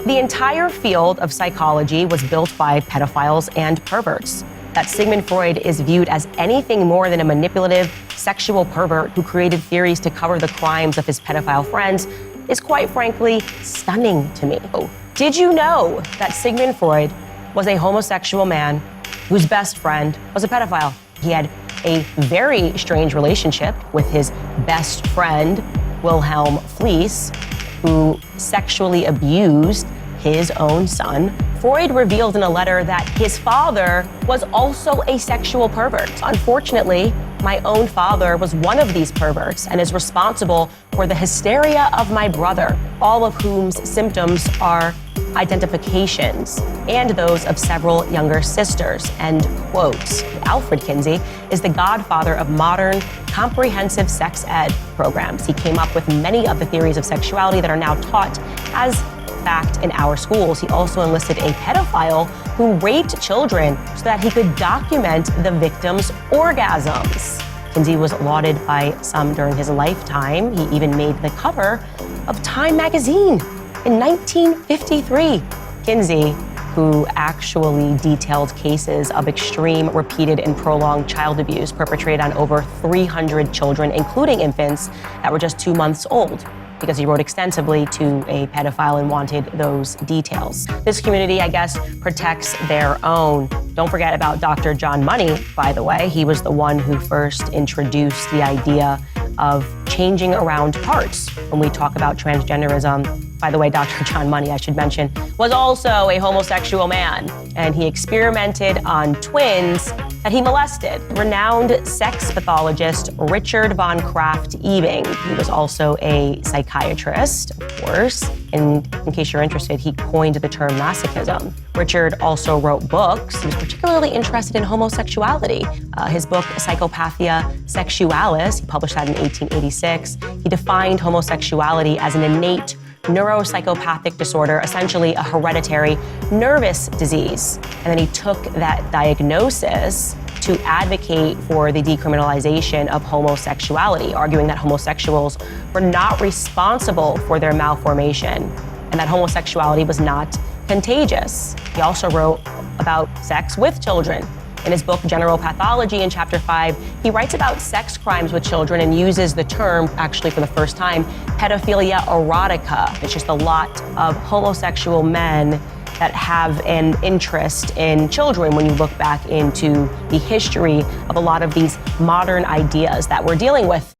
The entire field of psychology was built by pedophiles and perverts. That Sigmund Freud is viewed as anything more than a manipulative, sexual pervert who created theories to cover the crimes of his pedophile friends is quite frankly stunning to me. Did you know that Sigmund Freud was a homosexual man whose best friend was a pedophile? He had a very strange relationship with his best friend, Wilhelm Fliess, who sexually abused his own son. Freud revealed in a letter that his father was also a sexual pervert. Unfortunately, my own father was one of these perverts and is responsible for the hysteria of my brother, all of whom's symptoms are identifications and those of several younger sisters, end quote. Alfred Kinsey is the godfather of modern comprehensive sex ed programs. He came up with many of the theories of sexuality that are now taught as fact in our schools. He also enlisted a pedophile who raped children so that he could document the victims' orgasms. Kinsey was lauded by some during his lifetime. He even made the cover of Time magazine in 1953. Kinsey, who actually detailed cases of extreme, repeated, and prolonged child abuse perpetrated on over 300 children, including infants that were just 2 months old, because he wrote extensively to a pedophile and wanted those details. This community, I guess, protects their own. Don't forget about Dr. John Money, by the way. He was the one who first introduced the idea of changing around parts when we talk about transgenderism. By the way, Dr. John Money, I should mention, was also a homosexual man, and he experimented on twins that he molested. Renowned sex pathologist Richard von Krafft-Ebing. He was also a psychiatrist, of course, and in case you're interested, he coined the term masochism. Richard also wrote books. He was particularly interested in homosexuality. His book, Psychopathia Sexualis, he published that in 1886. He defined homosexuality as an innate neuropsychopathic disorder, essentially a hereditary nervous disease. And then he took that diagnosis to advocate for the decriminalization of homosexuality, arguing that homosexuals were not responsible for their malformation and that homosexuality was not contagious. He also wrote about sex with children. In his book, General Pathology, in Chapter 5, he writes about sex crimes with children and uses the term, actually for the first time, pedophilia erotica. It's just a lot of homosexual men that have an interest in children when you look back into the history of a lot of these modern ideas that we're dealing with.